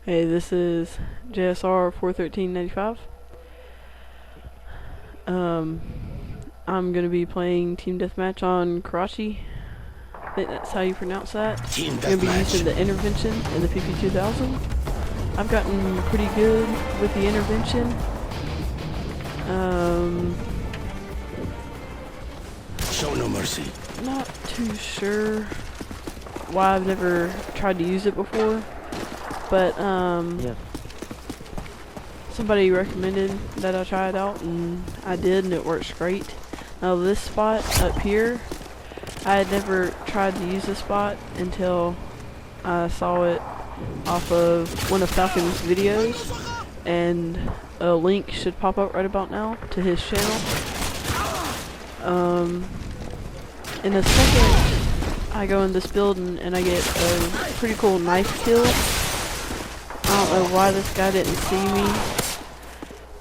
Hey, this is JSR 41395. I'm gonna be playing Team Deathmatch on Karachi. I think that's how you pronounce that. I'm gonna be using the intervention in the PP2000. I've gotten pretty good with the intervention. Show no mercy. Not too sure why I've never tried to use it before, but somebody recommended that I try it out, and I did, and it works great. Now this spot up here, I had never tried to use this spot until I saw it off of one of Falcon's videos, and a link should pop up right about now to his channel. In a second, I go in this building and I get a pretty cool knife kill. I don't know why this guy didn't see me,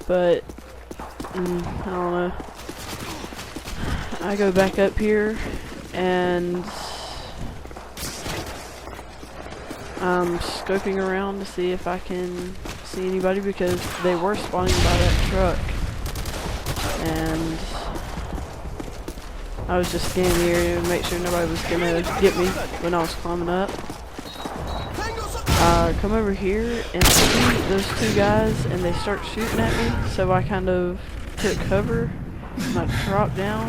but I don't know. I go back up here and I'm scoping around to see if I can see anybody, because they were spawning by that truck, and I was just scanning the area to make sure nobody was gonna get me when I was climbing up. I come over here and see those two guys, and they start shooting at me, so I kind of took cover and I dropped down,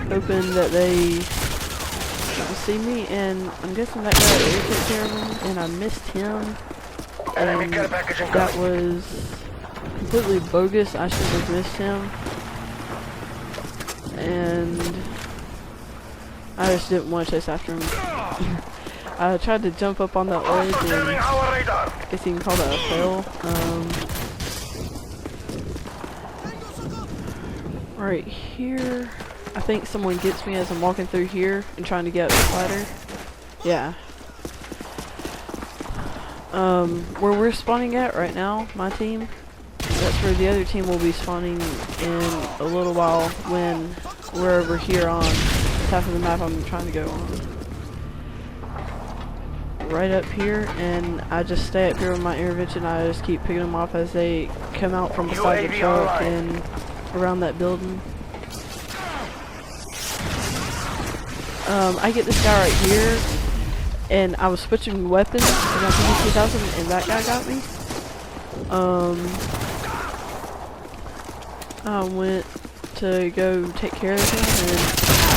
hoping that they would see me, and I'm guessing that guy air took care of him, and I missed him, and that was completely bogus. I should have missed him, and I just didn't want to chase after him. I tried to jump up on that ledge, and I guess you can call that a fail. Right here, I think someone gets me as I'm walking through here and trying to get up the ladder. Yeah. Where we're spawning at right now, my team, that's where the other team will be spawning in a little while when we're over here on half of the map I'm trying to go on. Right up here, and I just stay up here with my intervention. I just keep picking them off as they come out from beside the truck and around that building. I get this guy right here, and I was switching weapons in my PP2000, and that guy got me. I went to go take care of him, and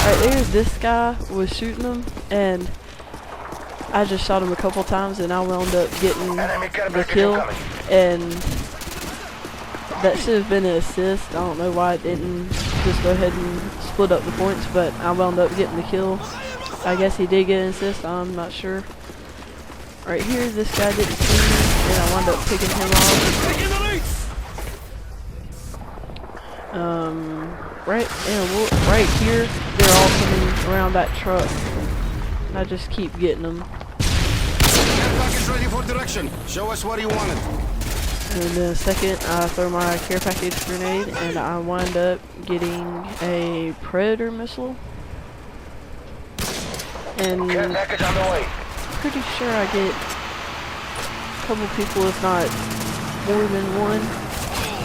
right there, this guy was shooting him, and I just shot him a couple times, and I wound up getting the kill, and that should have been an assist. I don't know why it didn't just go ahead and split up the points, but I wound up getting the kill. I guess he did get an assist, I'm not sure. Right here, this guy didn't see me, and I wound up picking him off. Right here, they're all coming around that truck. I just keep getting them. Care package ready for direction. Show us what you wanted. And in a second, I throw my care package grenade, and I wind up getting a predator missile. And Care package on the way. pretty sure I get a couple people, if not more than one,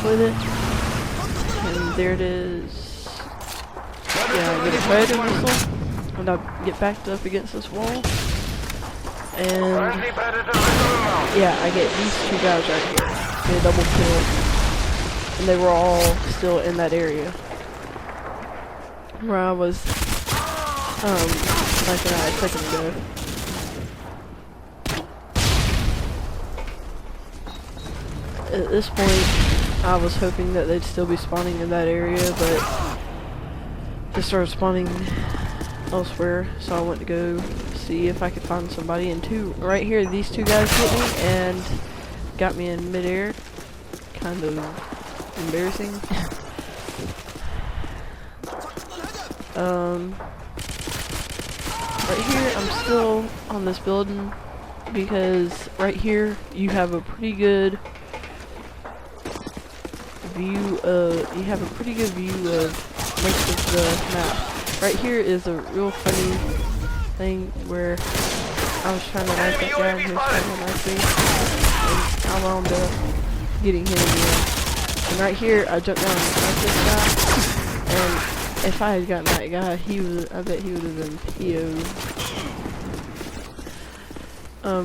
with it. And there it is. Yeah, I get a predator missile. And I get backed up against this wall, and yeah, I get these two guys right here. They double kill, and they were all still in that area where I was like a second ago. At this point, I was hoping that they'd still be spawning in that area, but they started spawning elsewhere, so I went to go see if I could find somebody, and right here, these two guys hit me and got me in midair. Kind of embarrassing. Right here, I'm still on this building, because right here you have a pretty good view of most of the map. Right here is a real funny thing where I was trying to knife that guy, and he was trying to knife me, and I wound up getting him again. And right here, I jumped down and sniped this guy, and if I had gotten that guy, I bet he would have been PO'd.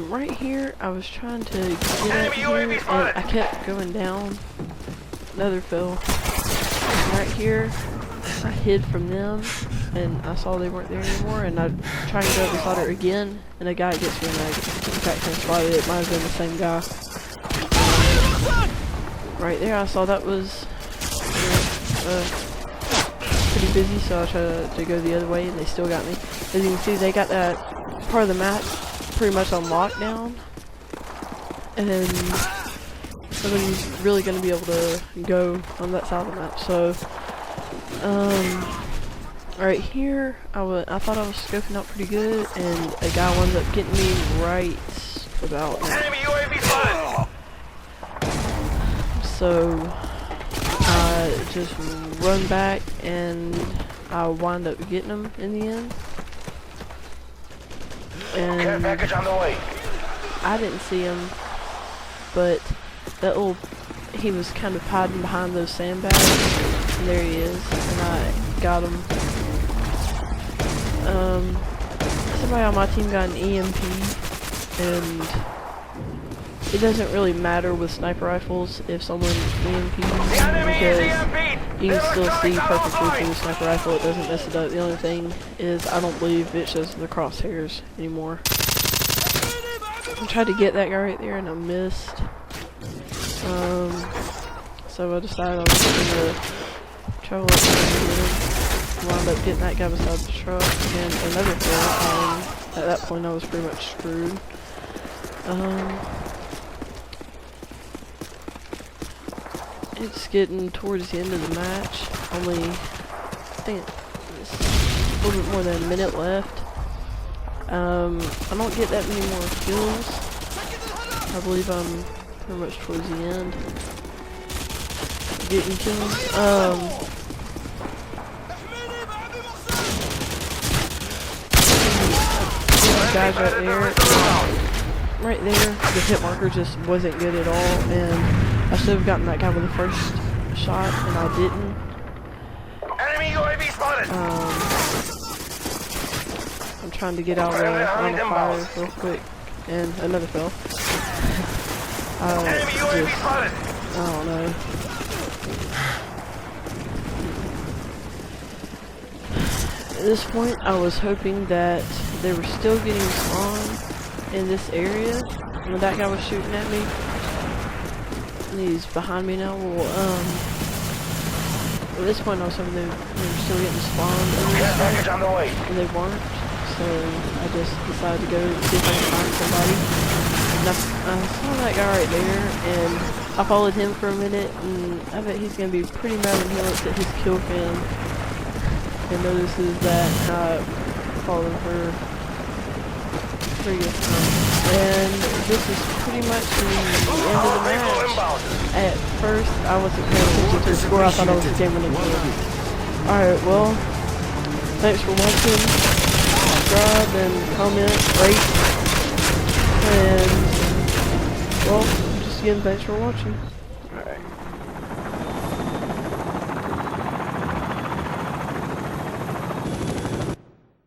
Right here, I was trying to get up here, and I kept going down. Another fell. And right here, I hid from them, and I saw they weren't there anymore, and I tried to go up beside her again, and a guy gets me, and I got him spotted. It might have been the same guy. Right there, I saw that was pretty busy, so I tried to go the other way, and they still got me. As you can see, they got that part of the map pretty much on lockdown, and nobody's really going to be able to go on that side of the map. So, right here, I thought I was scoping out pretty good, and a guy wound up getting me right about now. Enemy UAV spotted. So, I just run back, and I wind up getting him in the end. Care And package on the way. I didn't see him, but that he was kind of hiding behind those sandbags, and there he is, and I got him. Somebody on my team got an EMP, and it doesn't really matter with sniper rifles if someone EMPs, because you can still see perfectly through the sniper rifle. It doesn't mess it up. The only thing is, I don't believe it shows the crosshairs anymore. I tried to get that guy right there, and I missed. So I decided I was gonna travel up there and wound up getting that guy beside the truck, and another thing, and at that point I was pretty much screwed. It's getting towards the end of the match. Only, I think it's a little bit more than a minute left. I don't get that many more kills. I believe I'm pretty much towards the end. Getting kills. Guys right there. Right there, the hit marker just wasn't good at all, and I should have gotten that guy with the first shot, and I didn't. Enemy UAV spotted. I'm trying to get out of the line of fire real quick, and another fell. Enemy UAV spotted. I don't know. At this point, I was hoping that they were still getting spawned in this area when that guy was shooting at me. And he's behind me now. Well, at this point I was hoping they were still getting spawned in this Care package on the way. and they weren't. So I just decided to go see if I could find somebody. And I saw that guy right there, and I followed him for a minute, and I bet he's gonna be pretty mad when he looks at his kill cam and notices that I followed him for pretty good time. And this is pretty much the end of the match. At first, I wasn't paying attention to the score. I thought I was a game winning kill. Alright, well, thanks for watching. Subscribe and comment, rate. And, well, just again, thanks for watching.